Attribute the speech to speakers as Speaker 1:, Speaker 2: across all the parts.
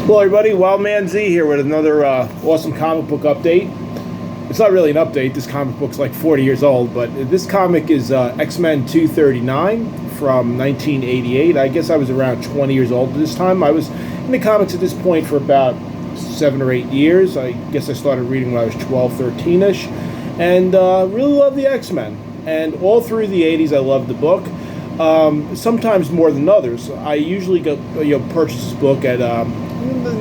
Speaker 1: Hello, everybody. Wildman Z here with another awesome comic book update. It's not really an update. This comic book's like 40 years old, but this comic is X-Men 239 from 1988. I guess I was around 20 years old at this time. I was in the comics at this point for about 7 or 8 years. I guess I started reading when I was 12, 13-ish, and really love the X-Men. And all through the 80s, I loved the book. Sometimes more than others. I usually go, purchase this book at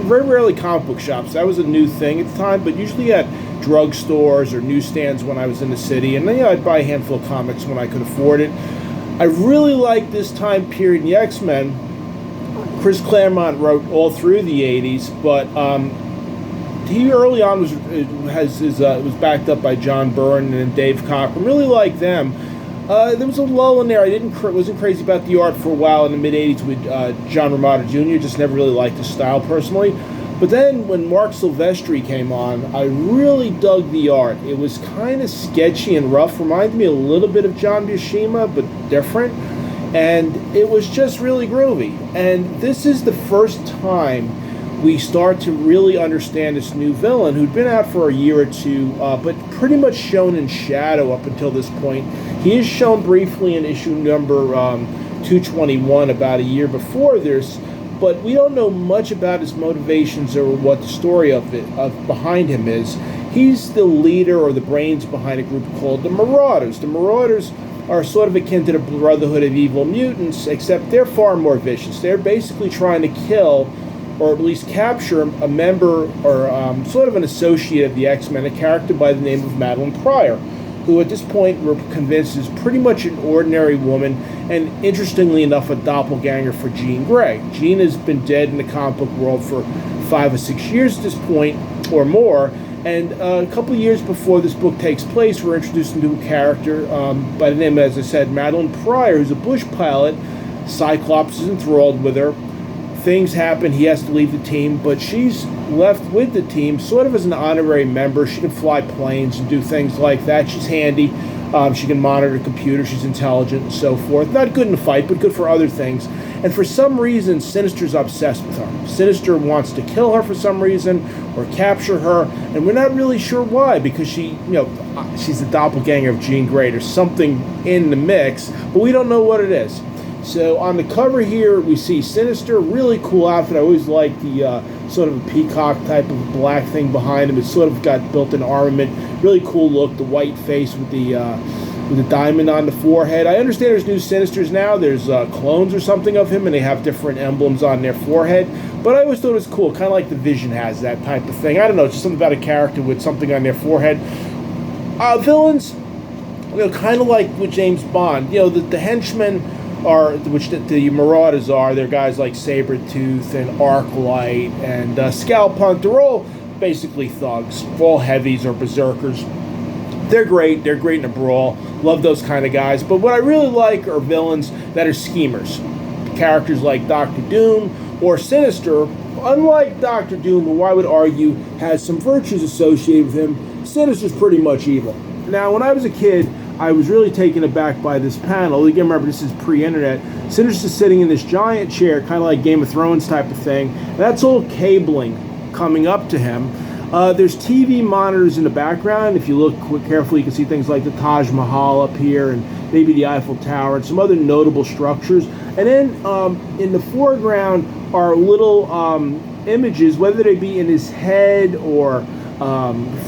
Speaker 1: very rarely comic book shops. That was a new thing at the time, but usually at drugstores or newsstands when I was in the city. And then I'd buy a handful of comics when I could afford it. I really liked this time period in the X-Men. Chris Claremont wrote all through the 80s, but he early on was backed up by John Byrne and Dave Cockrum. Really liked them. There was a lull in there. I wasn't crazy about the art for a while in the mid-'80s with John Romita Jr. Just never really liked his style personally. But then when Mark Silvestri came on, I really dug the art. It was kind of sketchy and rough. Reminded me a little bit of John Buscema, but different. And it was just really groovy. And this is the first time we start to really understand this new villain who'd been out for a year or two, but pretty much shown in shadow up until this point. He is shown briefly in issue number 221 about a year before this, but we don't know much about his motivations or what the story behind him is. He's the leader or the brains behind a group called the Marauders. The Marauders are sort of akin to the Brotherhood of Evil Mutants, except they're far more vicious. They're basically trying to kill, or at least capture, a member or sort of an associate of the X-Men, a character by the name of Madeline Pryor, who at this point we're convinced is pretty much an ordinary woman, and interestingly enough, a doppelganger for Jean Grey. Jean has been dead in the comic book world for 5 or 6 years at this point, or more, and a couple of years before this book takes place, we're introduced into a character by the name, as I said, Madeline Pryor, who's a bush pilot. Cyclops is enthralled with her. Things happen, he has to leave the team, but she's left with the team sort of as an honorary member. She can fly planes and do things like that. She's handy. She can monitor a computer. She's intelligent and so forth. Not good in a fight, but good for other things. And for some reason, Sinister's obsessed with her. Sinister wants to kill her for some reason or capture her, and we're not really sure why, because she's the doppelganger of Jean Grey. There's something in the mix, but we don't know what it is. So on the cover here, we see Sinister, really cool outfit. I always like the sort of a peacock type of black thing behind him. It's sort of got built-in armament. Really cool look. The white face with the diamond on the forehead. I understand there's new Sinisters now. There's clones or something of him, and they have different emblems on their forehead. But I always thought it was cool, kind of like the Vision has that type of thing. I don't know, it's just something about a character with something on their forehead. Villains, kind of like with James Bond. The henchmen which the Marauders are. They're guys like Sabretooth and Arclight and Scalphunt. They're all basically thugs, all heavies or berserkers. They're great. They're great in a brawl. Love those kind of guys. But what I really like are villains that are schemers. Characters like Doctor Doom or Sinister. Unlike Doctor Doom, who I would argue has some virtues associated with him, Sinister's pretty much evil. Now, when I was a kid, I was really taken aback by this panel. Again, remember, this is pre-internet. Sinister's sitting in this giant chair, kind of like Game of Thrones type of thing. That's all cabling coming up to him. There's TV monitors in the background. If you look carefully, you can see things like the Taj Mahal up here and maybe the Eiffel Tower and some other notable structures. And then in the foreground are little images, whether they be in his head or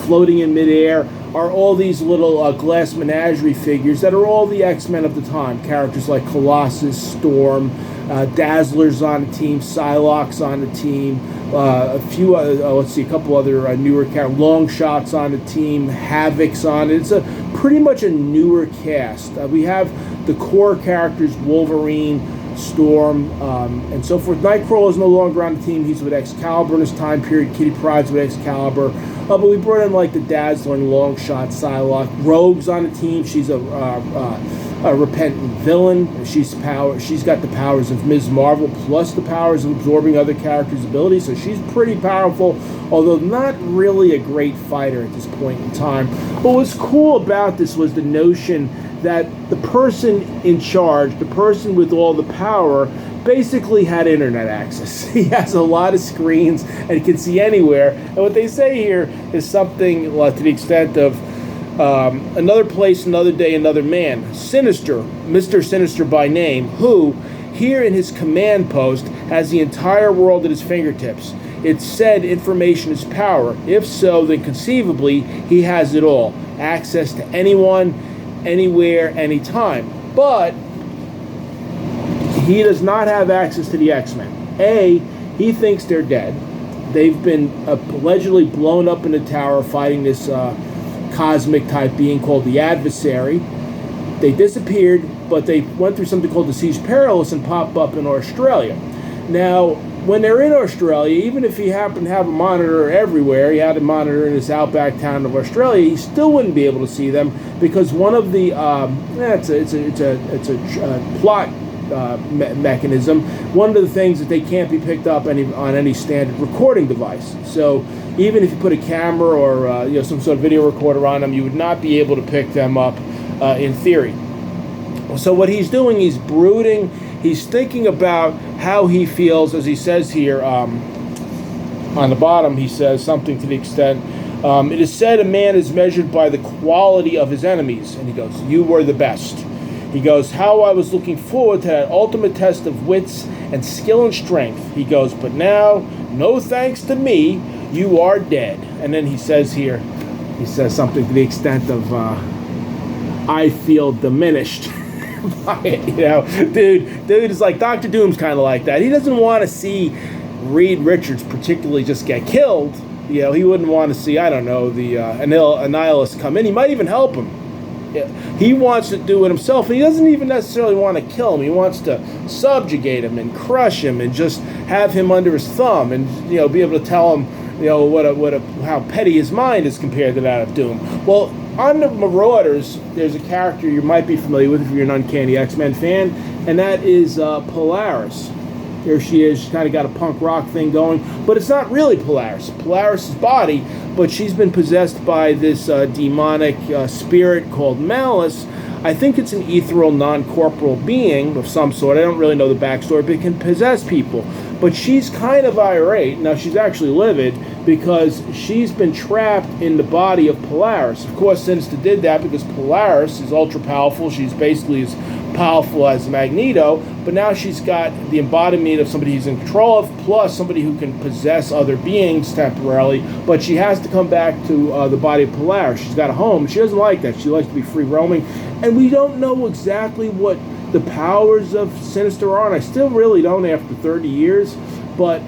Speaker 1: floating in midair, are all these little glass menagerie figures that are all the X-Men of the time. Characters like Colossus, Storm, Dazzler's on the team, Psylocke's on the team, a couple other newer characters, Longshot's on the team, Havoc's on it. It's pretty much a newer cast. We have the core characters, Wolverine, Storm, and so forth. Nightcrawler is no longer on the team. He's with Excalibur in this time period. Kitty Pryde's with Excalibur. But we brought in like the Dazzler and Longshot, Psylocke. Rogue's on the team. She's a repentant villain. She's got the powers of Ms. Marvel plus the powers of absorbing other characters' abilities. So she's pretty powerful, although not really a great fighter at this point in time. But what's cool about this was the notion that the person in charge, the person with all the power, basically had internet access. He has a lot of screens and he can see anywhere. And what they say here is something to the extent of another place, another day, another man. Sinister, Mr. Sinister by name, who, here in his command post, has the entire world at his fingertips. It's said information is power. If so, then conceivably, he has it all. Access to anyone, anywhere, anytime. But he does not have access to the X-Men. A, he thinks they're dead. They've been allegedly blown up in the tower fighting this cosmic type being called the Adversary. They disappeared, but they went through something called the Siege Perilous and popped up in Australia. Now, when they're in Australia, even if he happened to have a monitor everywhere, he had a monitor in this outback town of Australia, he still wouldn't be able to see them because one of the it's a plot mechanism. One of the things that they can't be picked up on any standard recording device. So even if you put a camera or some sort of video recorder on them, you would not be able to pick them up in theory. So what he's doing, he's brooding. He's thinking about how he feels, as he says here on the bottom. He says something to the extent, it is said a man is measured by the quality of his enemies. And he goes, you were the best. He goes, how I was looking forward to that ultimate test of wits and skill and strength. He goes, but now, no thanks to me, you are dead. And then he says here, he says something to the extent of, I feel diminished. Dude is like Dr. Doom's kind of like that. He doesn't want to see Reed Richards particularly just get killed. He wouldn't want to see, I don't know, the Annihilus come in. He might even help him. He wants to do it himself. He doesn't even necessarily want to kill him. He wants to subjugate him and crush him and just have him under his thumb and be able to tell him how petty his mind is compared to that of Doom. Well, on the Marauders, there's a character you might be familiar with if you're an Uncanny X-Men fan, and that is Polaris. Here she is. She's kind of got a punk rock thing going, but it's not really Polaris's body, but she's been possessed by this demonic spirit called Malice. I think it's an ethereal, non-corporal being of some sort. I don't really know the backstory, but it can possess people. But she's kind of irate. Now, she's actually livid because she's been trapped in the body of Polaris. Of course, Sinister did that because Polaris is ultra-powerful. She's basically as powerful as Magneto, but now she's got the embodiment of somebody he's in control of, plus somebody who can possess other beings temporarily, but she has to come back to the body of Polaris. She's got a home. She doesn't like that. She likes to be free roaming, and we don't know exactly what the powers of Sinister are, and I still really don't after 30 years, but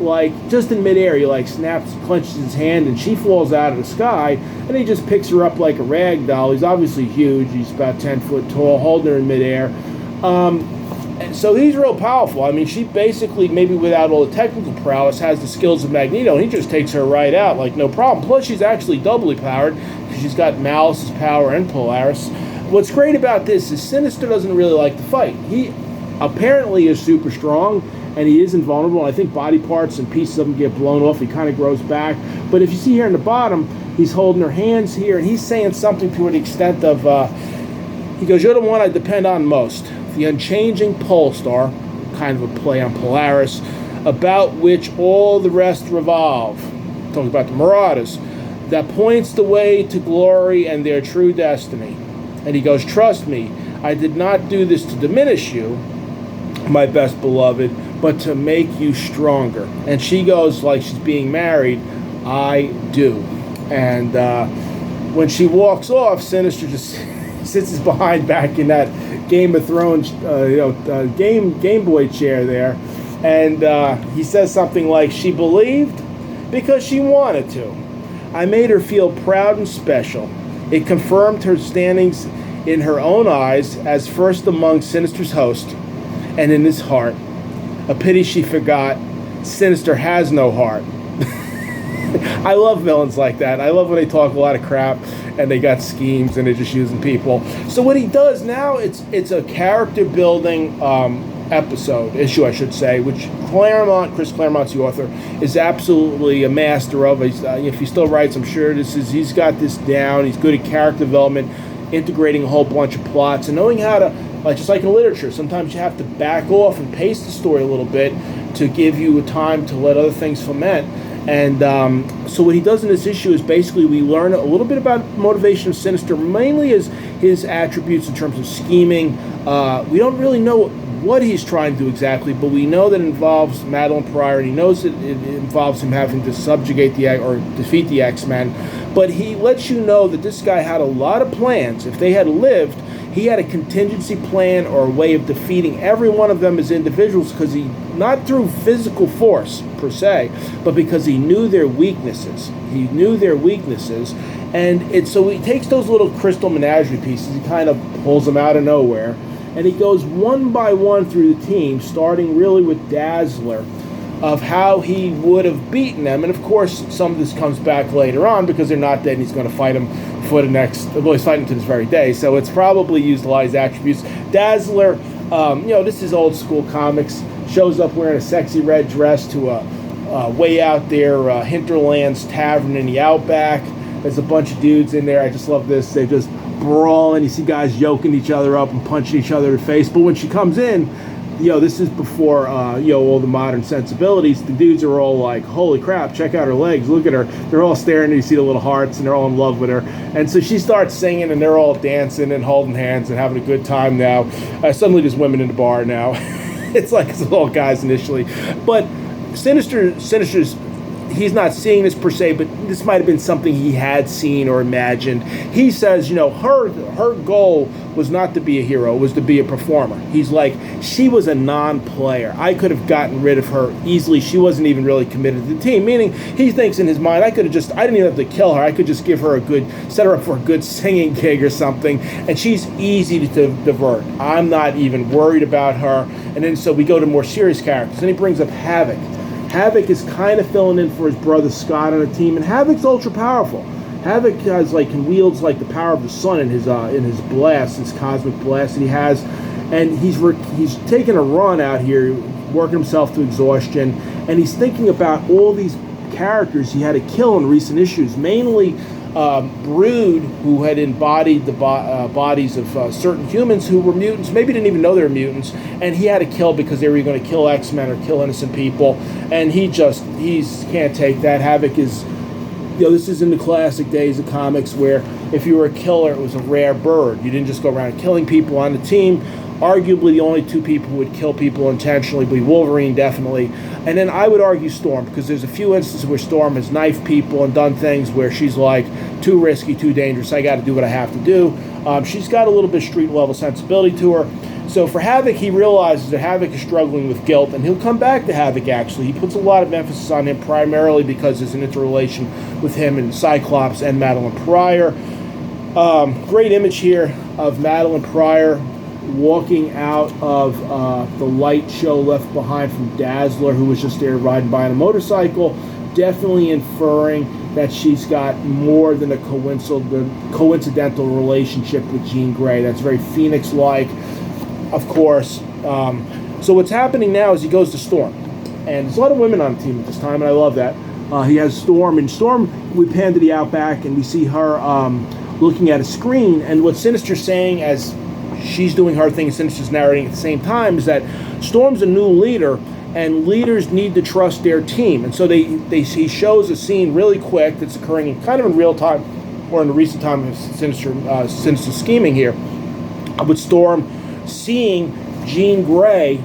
Speaker 1: just in midair, he snaps, clenches his hand, and she falls out of the sky, and he just picks her up like a rag doll. He's obviously huge. He's about 10 foot tall, holding her in midair. And so he's real powerful. I mean, she basically, maybe without all the technical prowess, has the skills of Magneto, and he just takes her right out like no problem. Plus, she's actually doubly powered because she's got Malice's power and Polaris. What's great about this is Sinister doesn't really like to fight. He apparently is super strong, and he is invulnerable. I think body parts and pieces of him get blown off. He kind of grows back. But if you see here in the bottom, he's holding her hands here, and he's saying something to the extent of, he goes, you're the one I depend on most. The unchanging pole star, kind of a play on Polaris, about which all the rest revolve. Talking about the Marauders. That points the way to glory and their true destiny. And he goes, trust me, I did not do this to diminish you, my best beloved, but to make you stronger. And she goes like she's being married, I do. And when she walks off, Sinister just sits his behind back in that Game of Thrones, Game Boy chair there. And he says something like, she believed because she wanted to. I made her feel proud and special. It confirmed her standings in her own eyes as first among Sinister's host and in his heart. A pity she forgot Sinister has no heart. I love villains like that. I love when they talk a lot of crap and they got schemes and they're just using people. So what he does now, it's a character building issue, I should say, which Chris Claremont's the author, is absolutely a master of. If he still writes, I'm sure he's got this down. He's good at character development, integrating a whole bunch of plots, and knowing how to like just like in literature, sometimes you have to back off and pace the story a little bit to give you a time to let other things ferment. And so what he does in this issue is basically we learn a little bit about motivation of Sinister, mainly as his attributes in terms of scheming. We don't really know what he's trying to do exactly, but we know that it involves Madeline Pryor, and he knows that it involves him having to subjugate or defeat the X-Men. But he lets you know that this guy had a lot of plans. If they had lived, he had a contingency plan or a way of defeating every one of them as individuals, because he, not through physical force per se, but because he knew their weaknesses. He knew their weaknesses, and so he takes those little crystal menagerie pieces, he kind of pulls them out of nowhere, and he goes one by one through the team, starting really with Dazzler, of how he would have beaten them. And of course, some of this comes back later on because they're not dead and he's going to fight them for the next, well, he's fighting to this very day. So it's probably used a lot of his attributes. Dazzler, this is old school comics, shows up wearing a sexy red dress to a way out there, Hinterlands Tavern in the Outback. There's a bunch of dudes in there. I just love this. They just brawling. You see guys yoking each other up and punching each other in the face. But when she comes in, this is before, all the modern sensibilities. The dudes are all like, holy crap, check out her legs, look at her. They're all staring, and you see the little hearts, and they're all in love with her. And so she starts singing, and they're all dancing and holding hands and having a good time now. Suddenly there's women in the bar now. It's like it's all guys initially. But Sinister's, he's not seeing this per se, but this might have been something he had seen or imagined. He says, her goal was not to be a hero, it was to be a performer. He's like, she was a non-player. I could have gotten rid of her easily. She wasn't even really committed to the team. Meaning, he thinks in his mind, I didn't even have to kill her. I could just give her set her up for a good singing gig or something, and she's easy to divert. I'm not even worried about her. And then so we go to more serious characters. Then he brings up Havoc. Havoc is kind of filling in for his brother Scott on the team, and Havoc's ultra powerful. Havoc wields like the power of the sun in his blast, his cosmic blast that he has, and he's taking a run out here, working himself to exhaustion, and he's thinking about all these characters he had to kill in recent issues, mainly Brood, who had embodied the bodies of certain humans who were mutants, maybe didn't even know they were mutants, and he had to kill because they were going to kill X-Men or kill innocent people, and he can't take that. Havoc is, this is in the classic days of comics where if you were a killer, it was a rare bird. You didn't just go around killing people on the team. Arguably, the only two people who would kill people intentionally would be Wolverine, definitely. And then I would argue Storm, because there's a few instances where Storm has knifed people and done things where she's like, too risky, too dangerous, I got to do what I have to do. She's got a little bit of street-level sensibility to her. So for Havoc, he realizes that Havoc is struggling with guilt, and he'll come back to Havoc, actually. He puts a lot of emphasis on him, primarily because there's an interrelation with him and Cyclops and Madeline Pryor. Great image here of Madeline Pryor walking out of the light show left behind from Dazzler, who was just there riding by on a motorcycle, definitely inferring that she's got more than a coincidental relationship with Jean Grey. That's very Phoenix-like, of course. So what's happening now is he goes to Storm, and there's a lot of women on the team at this time, and I love that. He has Storm, and Storm, we pan to the Outback, and we see her looking at a screen, and what Sinister's saying as she's doing her thing and Sinister's narrating at the same time is that Storm's a new leader, and leaders need to trust their team. And so he shows a scene really quick that's occurring kind of in real time, or in the recent time of Sinister scheming here, with Storm seeing Jean Grey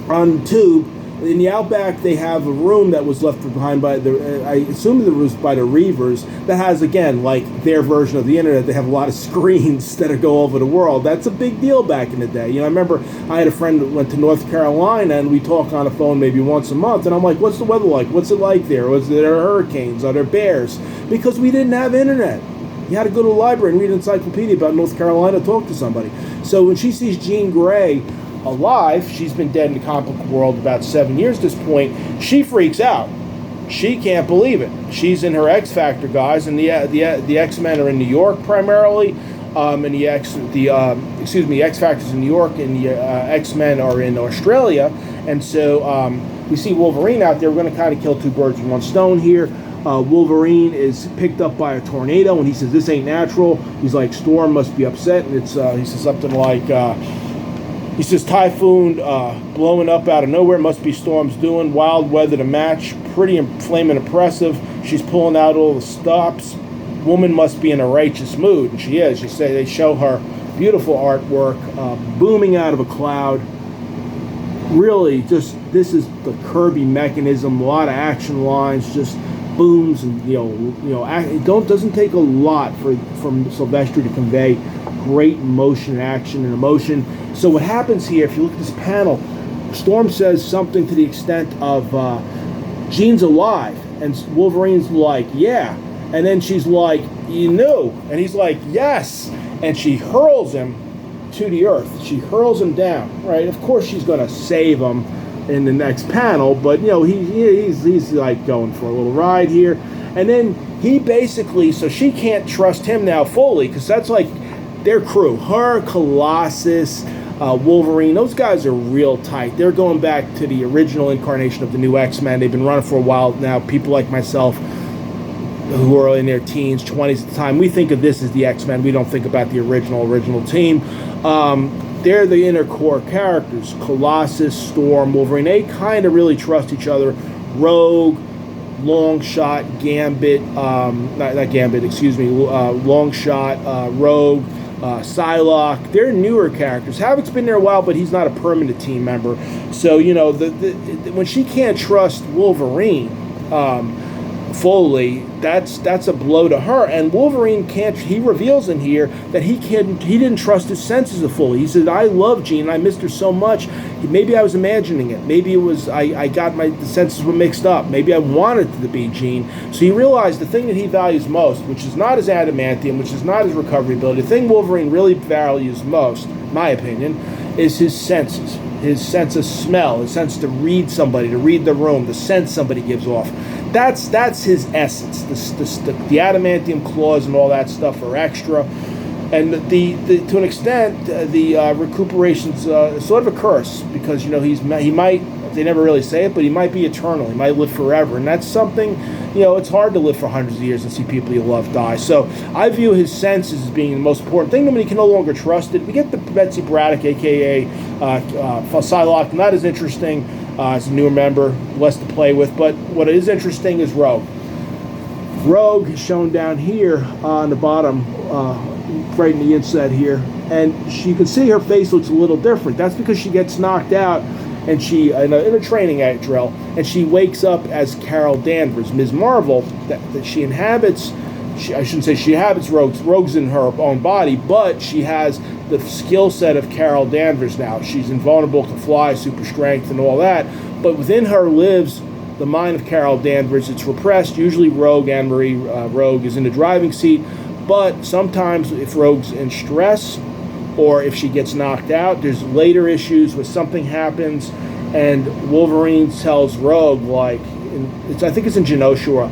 Speaker 1: on the tube. In the Outback, they have a room that was left behind by I assume it was by the Reavers, that has, again, like their version of the internet. They have a lot of screens that go over the world. That's a big deal back in the day. I remember I had a friend that went to North Carolina, and we talk on the phone maybe once a month, and I'm like, what's the weather like? What's it like there? Was there hurricanes? Are there bears? Because we didn't have internet. You had to go to a library and read an encyclopedia about North Carolina, talk to somebody. So when she sees Jean Grey alive, she's been dead in the comic book world about 7 years at this point, she freaks out. She can't believe it. She's in her X Factor, guys, and the X-Men are in New York primarily, and the X Factor's in New York, and the X-Men are in Australia, and so we see Wolverine out there. We're going to kind of kill two birds with one stone here. Wolverine is picked up by a tornado, and he says, this ain't natural. He's like, Storm must be upset, and it's he says something like, he says, typhoon blowing up out of nowhere, must be Storm's doing. Wild weather to match, pretty flaming impressive. She's pulling out all the stops. Woman must be in a righteous mood, and she is. You say they show her beautiful artwork, booming out of a cloud. Really, just this is the Kirby mechanism. A lot of action lines, just booms, and it doesn't take a lot from Silvestri to convey great motion and action and emotion. So what happens here, if you look at this panel, Storm says something to the extent of, Jean's alive, and Wolverine's like, yeah, and then she's like, you knew, and he's like, yes, and she hurls him to the earth. She hurls him down, right? Of course she's going to save him in the next panel, but he's like going for a little ride here, and then he basically, so she can't trust him now fully, because that's like their crew, her, Colossus, Wolverine, those guys are real tight. They're going back to the original incarnation of the new X-Men. They've been running for a while now. People like myself, who are in their teens, 20s at the time, we think of this as the X-Men. We don't think about the original team. They're the inner core characters. Colossus, Storm, Wolverine, they kind of really trust each other. Rogue, Longshot, Gambit, not Gambit, excuse me, Longshot, Rogue, Psylocke, they're newer characters. Havoc's been there a while, but he's not a permanent team member. So, when she can't trust Wolverine fully, that's a blow to her. And Wolverine can't, he reveals in here that he didn't trust his senses fully. He said, I love Jean, I missed her so much. Maybe I was imagining it. Maybe it was, I got the senses were mixed up. Maybe I wanted it to be Jean. So he realized the thing that he values most, which is not his adamantium, which is not his recovery ability, the thing Wolverine really values most, in my opinion, is his senses. His sense of smell, his sense to read somebody, to read the room, the sense somebody gives off. That's his essence. The adamantium claws and all that stuff are extra. And to an extent, the recuperation's sort of a curse, because he might, they never really say it, but he might be eternal. He might live forever, and that's something. It's hard to live for hundreds of years and see people you love die. So I view his senses as being the most important thing. When he can no longer trust it, we get the Betsy Braddock, aka Psylocke, not as interesting as a newer member, less to play with. But what is interesting is Rogue. Rogue is shown down here on the bottom. Right in the inside here, and you can see her face looks a little different. That's because she gets knocked out, and she in a training drill, and she wakes up as Carol Danvers, Ms. Marvel. That she inhabits. I shouldn't say she inhabits Rogue's in her own body, but she has the skill set of Carol Danvers now. She's invulnerable to fly, super strength, and all that. But within her lives the mind of Carol Danvers. It's repressed. Usually Rogue, Anne-Marie Rogue, is in the driving seat. But sometimes if Rogue's in stress or if she gets knocked out, there's later issues where something happens and Wolverine tells Rogue, I think it's in Genosha,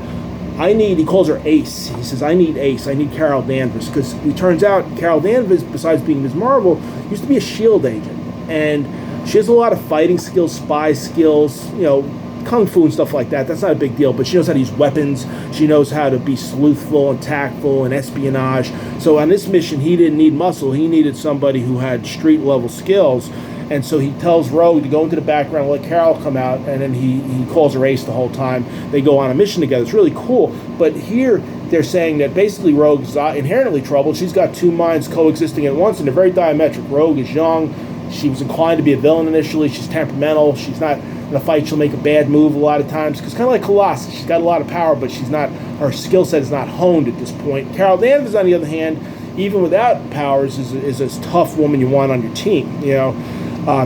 Speaker 1: he calls her Ace. He says, I need Ace. I need Carol Danvers. Because it turns out Carol Danvers, besides being Ms. Marvel, used to be a S.H.I.E.L.D. agent. And she has a lot of fighting skills, spy skills, kung fu and stuff like that. That's not a big deal, but she knows how to use weapons. She knows how to be sleuthful and tactful and espionage. So on this mission, he didn't need muscle. He needed somebody who had street-level skills. And so he tells Rogue to go into the background, let Carol come out, and then he calls her Ace the whole time. They go on a mission together. It's really cool. But here they're saying that basically Rogue is inherently troubled. She's got two minds coexisting at once, and they're very diametric. Rogue is young. She was inclined to be a villain initially. She's temperamental. She's not in a fight. She'll make a bad move a lot of times. Because kind of like Colossus, she's got a lot of power, but her skill set is not honed at this point. Carol Danvers, on the other hand, even without powers, is a tough woman you want on your team.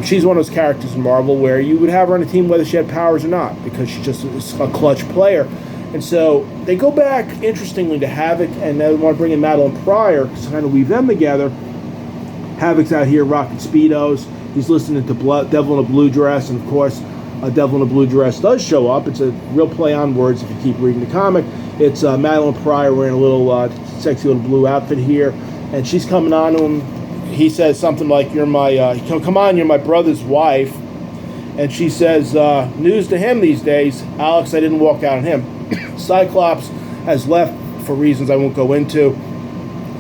Speaker 1: She's one of those characters in Marvel where you would have her on a team whether she had powers or not, because she's just a clutch player. And so they go back, interestingly, to Havoc, and they want to bring in Madeline Pryor to kind of weave them together. Havoc's out here rocking Speedos. He's listening to Devil in a Blue Dress, and of course, Devil in a Blue Dress does show up. It's a real play on words if you keep reading the comic. It's Madeline Pryor wearing a little sexy little blue outfit here, and she's coming on to him. He says something like, you're my, come on, you're my brother's wife. And she says, news to him these days, Alex, I didn't walk out on him. Cyclops has left for reasons I won't go into.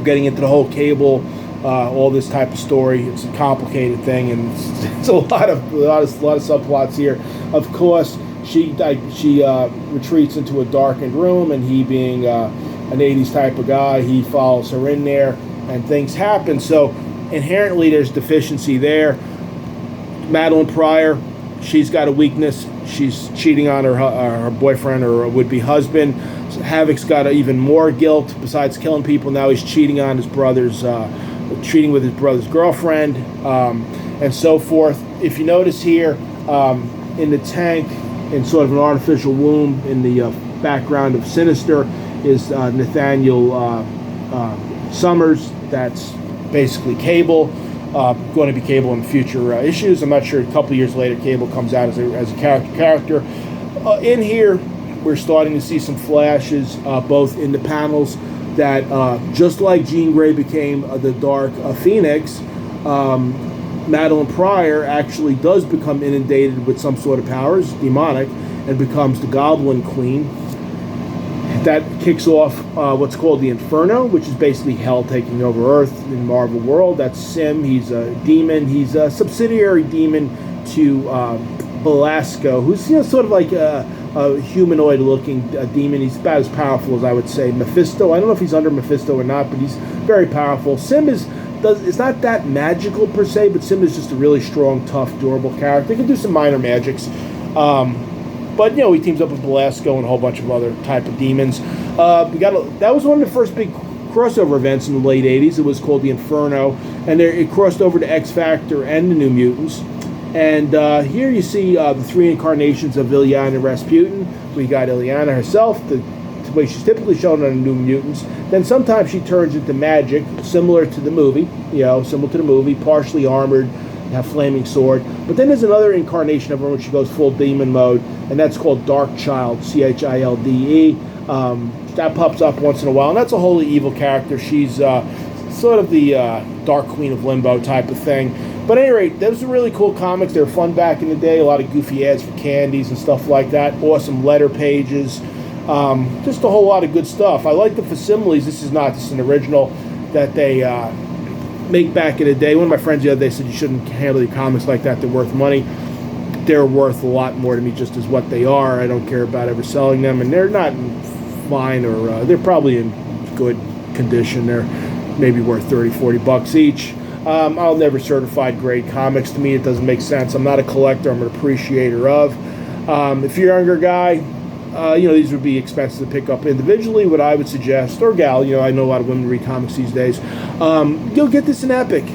Speaker 1: Getting into the whole Cable, all this type of story. It's a complicated thing, and it's a lot of subplots here. Of course, she retreats into a darkened room, and he being an 80s type of guy, he follows her in there, and things happen. So inherently, there's deficiency there. Madeline Pryor, she's got a weakness. She's cheating on her boyfriend or would-be husband. So Havoc's got even more guilt. Besides killing people, now he's cheating on his brother's, cheating with his brother's girlfriend, and so forth. If you notice here, in the tank, in sort of an artificial womb in the background of Sinister, is Nathaniel Summers. That's basically Cable. Going to be Cable in future issues. I'm not sure. A couple years later, Cable comes out as a character. In here, we're starting to see some flashes, both in the panels, that just like Jean Grey became the Dark Phoenix, Madeline Pryor actually does become inundated with some sort of powers, demonic, and becomes the Goblin Queen. That kicks off what's called the Inferno, which is basically hell taking over Earth in Marvel world. That's Sim. He's a demon. He's a subsidiary demon to Belasco, who's sort of like a humanoid-looking demon. He's about as powerful as I would say Mephisto. I don't know if he's under Mephisto or not, but he's very powerful. Sim is not that magical per se, but Sim is just a really strong, tough, durable character. He can do some minor magics. But, he teams up with Belasco and a whole bunch of other type of demons. That was one of the first big crossover events in the late 80s. It was called the Inferno. And it crossed over to X-Factor and the New Mutants. And here you see the three incarnations of Illyana Rasputin. We got Illyana herself, the way she's typically shown on the New Mutants. Then sometimes she turns into magic, similar to the movie, partially armored, have flaming sword. But then there's another incarnation of her when she goes full demon mode, and that's called Dark Child, Childe. That pops up once in a while, and that's a wholly evil character. She's sort of the Dark Queen of Limbo type of thing. But at any rate, those are really cool comics. They were fun back in the day. A lot of goofy ads for candies and stuff like that. Awesome letter pages. Just a whole lot of good stuff. I like the facsimiles. This is an original that they make back in the day. One of my friends the other day said you shouldn't handle your comics like that. They're worth money. They're worth a lot more to me just as what they are. I don't care about ever selling them, and they're not fine or they're probably in good condition. They're maybe worth $30-40 each. I'll never certify grade comics. To me, it doesn't make sense. I'm not a collector. I'm an appreciator of. If you're a younger guy, these would be expensive to pick up individually. What I would suggest, or gal, I know a lot of women read comics these days. You'll get this in Epic,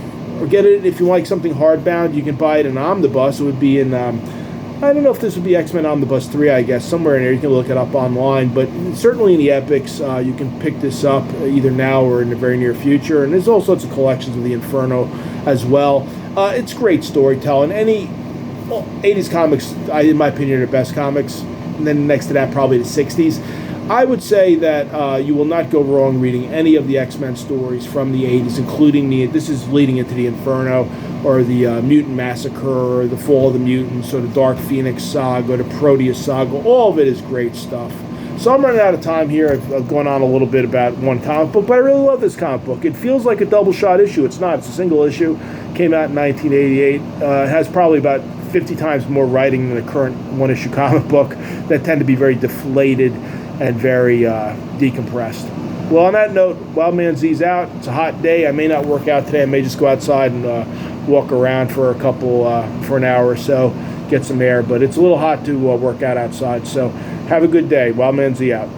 Speaker 1: or get it if you like something hardbound. You can buy it in Omnibus. It would be in, I don't know if this would be X-Men Omnibus 3, I guess, somewhere in there. You can look it up online, but certainly in the Epics, you can pick this up either now or in the very near future. And there's all sorts of collections of the Inferno as well. It's great storytelling. 80s comics, in my opinion, are the best comics. And then next to that, probably the 60s. I would say that you will not go wrong reading any of the X-Men stories from the 80s, including this is leading into the Inferno, or the Mutant Massacre, or the Fall of the Mutants, or the Dark Phoenix saga, or the Proteus saga. All of it is great stuff. So I'm running out of time here. I've gone on a little bit about one comic book, but I really love this comic book. It feels like a double shot issue. It's not. It's a single issue. Came out in 1988. It has probably about 50 times more writing than the current one-issue comic book that tend to be very deflated and very decompressed. Well, on that note, Wildman Z's out. It's a hot day. I may not work out today. I may just go outside and walk around for for an hour or so, get some air. But it's a little hot to work out outside. So have a good day. Wildman Z out.